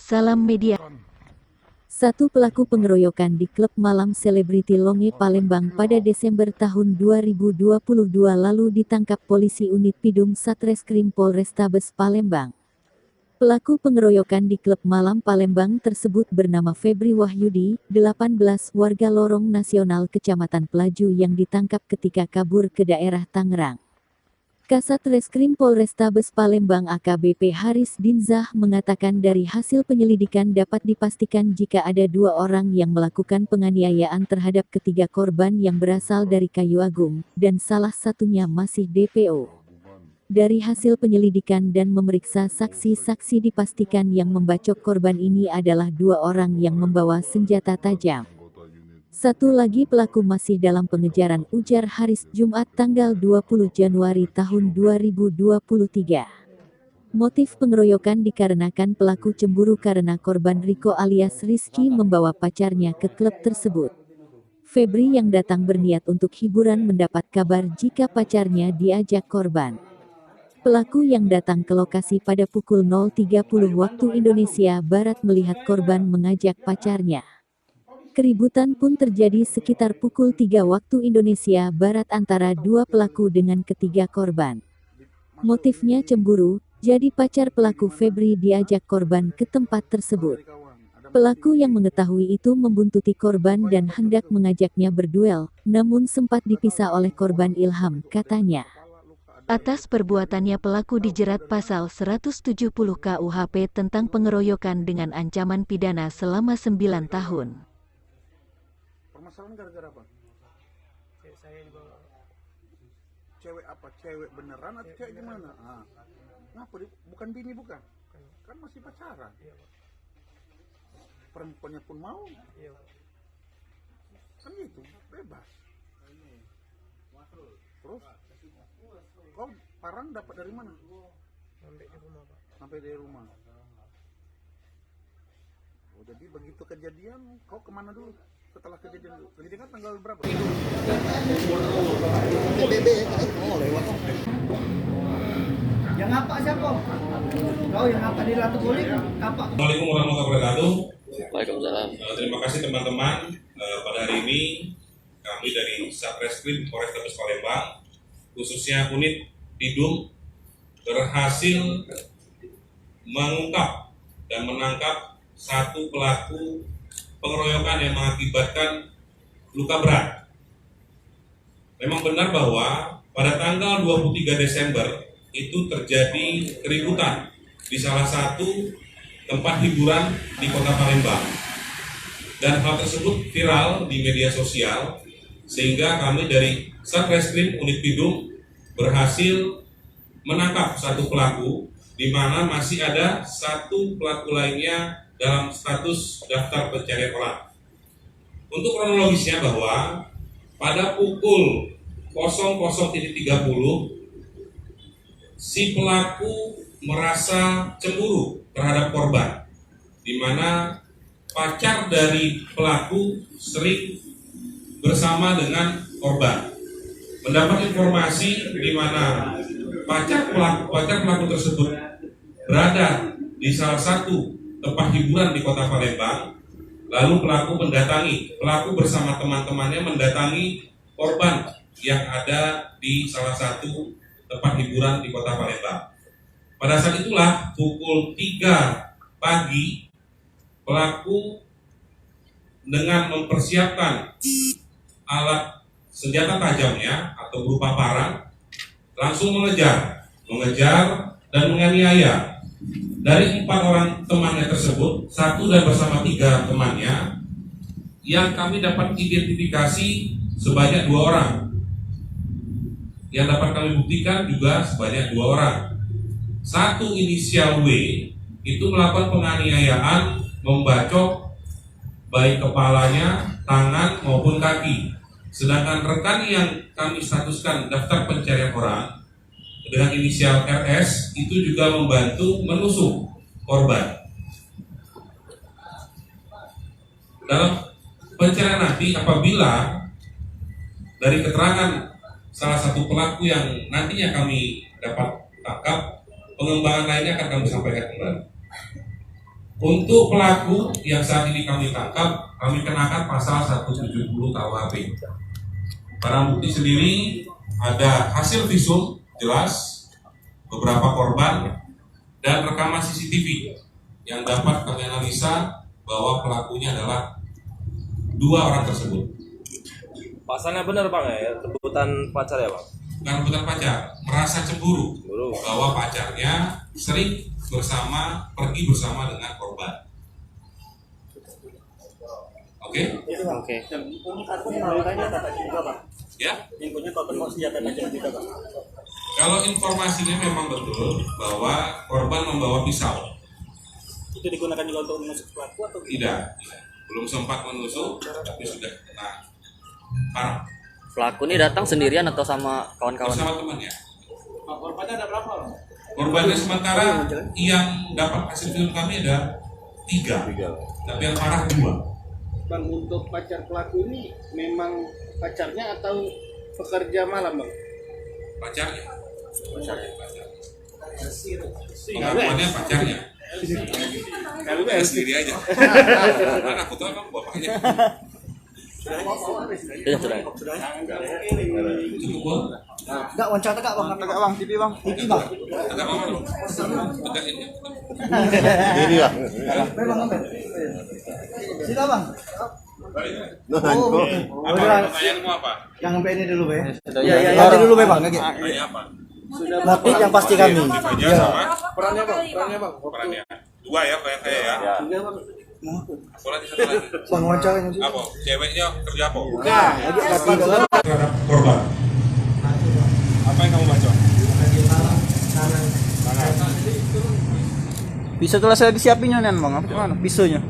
Salam Media. Satu pelaku pengeroyokan di klub malam selebriti Longe Palembang pada Desember tahun 2022 lalu ditangkap polisi unit Pidum Satreskrim Polrestabes Palembang. Pelaku pengeroyokan di klub malam Palembang tersebut bernama Febri Wahyudi, 18, warga Lorong Nasional Kecamatan Pelaju yang ditangkap ketika kabur ke daerah Tangerang. Kasat Reskrim Polrestabes Palembang AKBP Haris Dinzah mengatakan dari hasil penyelidikan dapat dipastikan jika ada 2 orang yang melakukan penganiayaan terhadap ketiga korban yang berasal dari Kayu Agung, dan salah satunya masih DPO. Dari hasil penyelidikan dan memeriksa saksi-saksi dipastikan yang membacok korban ini adalah 2 orang yang membawa senjata tajam. Satu lagi pelaku masih dalam pengejaran, ujar Haris Jumat tanggal 20 Januari tahun 2023. Motif pengeroyokan dikarenakan pelaku cemburu karena korban Riko alias Rizky membawa pacarnya ke klub tersebut. Febri yang datang berniat untuk hiburan mendapat kabar jika pacarnya diajak korban. Pelaku yang datang ke lokasi pada pukul 0.30 waktu Indonesia Barat melihat korban mengajak pacarnya. Keributan pun terjadi sekitar pukul 3 waktu Indonesia Barat antara 2 pelaku dengan ketiga korban. Motifnya cemburu, jadi pacar pelaku Febri diajak korban ke tempat tersebut. Pelaku yang mengetahui itu membuntuti korban dan hendak mengajaknya berduel, namun sempat dipisah oleh korban Ilham, katanya. Atas perbuatannya pelaku dijerat pasal 170 KUHP tentang pengeroyokan dengan ancaman pidana selama 9 tahun. Permasalahan gara-gara apa? Cewek saya dibawa. Cewek apa? Cewek beneran atau cewek gimana? Ngapa? Bukan bini bukan? Kan masih pacaran. Iya, Pak. Perempuannya pun mau. Iya, Pak. Kan gitu, bebas. Terus? Kau parang dapat dari mana? Sampai di rumah, Pak. Sampai dari rumah. Oh, jadi begitu kejadian, kau kemana dulu? Setelah kejadian dulu. Kejadian kan tanggal berapa? Yang apa siapa? Kau yang apa di Ratu Kulit? Apa? Assalamualaikum warahmatullahi wabarakatuh. Waalaikumsalam. Terima kasih teman-teman. Pada hari ini kami dari Satreskrim Polrestabes Palembang, khususnya unit Pidum, berhasil mengungkap dan menangkap satu pelaku pengeroyokan yang mengakibatkan luka berat. Memang benar bahwa pada tanggal 23 Desember itu terjadi keributan di salah satu tempat hiburan di kota Palembang. Dan hal tersebut viral di media sosial, sehingga kami dari Satreskrim Unit Pidum berhasil menangkap satu pelaku, di mana masih ada satu pelaku lainnya dalam status daftar pencarian orang. Untuk kronologisnya bahwa pada pukul 00.30 si pelaku merasa cemburu terhadap korban, di mana pacar dari pelaku sering bersama dengan korban. Mendapat informasi di mana pacar pelaku tersebut berada di salah satu tempat hiburan di kota Palembang, lalu pelaku bersama teman-temannya mendatangi korban yang ada di salah satu tempat hiburan di kota Palembang. Pada saat itulah pukul 3 pagi, pelaku dengan mempersiapkan alat senjata tajamnya atau berupa parang langsung mengejar dan menganiaya. Dari 4 orang temannya tersebut, 1 dan bersama 3 temannya yang kami dapat identifikasi sebanyak 2 orang. Yang dapat kami buktikan juga sebanyak 2 orang. 1 inisial W itu melakukan penganiayaan, membacok baik kepalanya, tangan maupun kaki. Sedangkan rekan yang kami statuskan daftar pencarian orang dengan inisial RS itu juga membantu menusuk korban. Dalam pencarian nanti, apabila dari keterangan salah satu pelaku yang nantinya kami dapat tangkap, pengembangan lainnya akan kami sampaikan kembali. Untuk pelaku yang saat ini kami tangkap, kami kenakan pasal 170 KUHP. Barang bukti sendiri ada hasil visum jelas, beberapa korban, dan rekaman CCTV yang dapat kami analisa bahwa pelakunya adalah 2 orang tersebut. Pasalnya benar bang ya, rebutan pacar ya bang? Bukan rebutan pacar, merasa cemburu bahwa pacarnya sering pergi bersama dengan korban. Oke? Oke. Ya? Kalau informasinya memang betul bahwa korban membawa pisau. Itu digunakan juga untuk menusuk pelaku atau Tidak. Belum sempat menusuk, tapi sudah kena parah. Pelaku ini datang sendirian atau sama kawan-kawan? Bersama temannya. korbannya ada berapa? Korbannya sementara yang dapat hasil film kami ada 3, tapi yang parah 2. Bang, untuk pacar pelaku ini memang pacarnya atau pekerja malam bang? Pacarnya. Pengakuannya pacarnya. Kalau sendiri aja. Mana aku tahu emang bapaknya. Sudah. Cukup bang. Enggak, wawancara enggak bang? Enggak bang, TV bang. TV bang. Agak apa lu? Agak ini. Ini bang. Memang bang. Sila bang. Pertanyaanmu apa? Yang sampai ini dulu be. Ya, nanti dulu be bang. Tanya apa? Motif yang pasti kami. Kerja sama Perannya bang. perannya. 2 ya kayak saya ya. Boleh satu lagi. Bang wawancaranya juga. Apa? Ceweknya kerja apa? Terhadap Korban. Apa yang kamu baca? Pisau telah saya disiapinnya nih bang. Apa gimana? Pisaunya.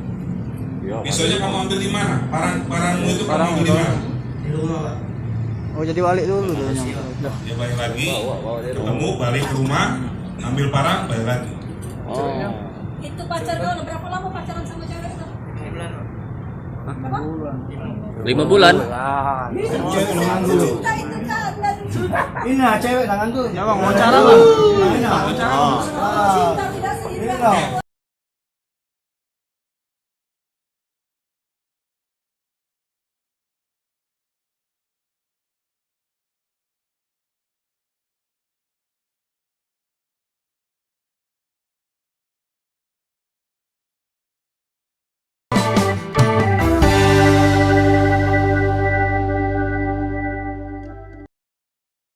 Pisaunya kamu ambil di mana? Barangmu itu kamu ambil di mana? Oh jadi balik dulu tuh. Ya balik lagi. Ketemu balik ke rumah, ambil barang, balik lagi. Itu pacar kau berapa lama pacaran sama cewek itu? 5 bulan. Cewek nangan dulu. Cinta itu kan. Ini lah cewek nangan dulu. Ya bang wawancara bang. Ini lah wawancara. Cinta tidak seimbang.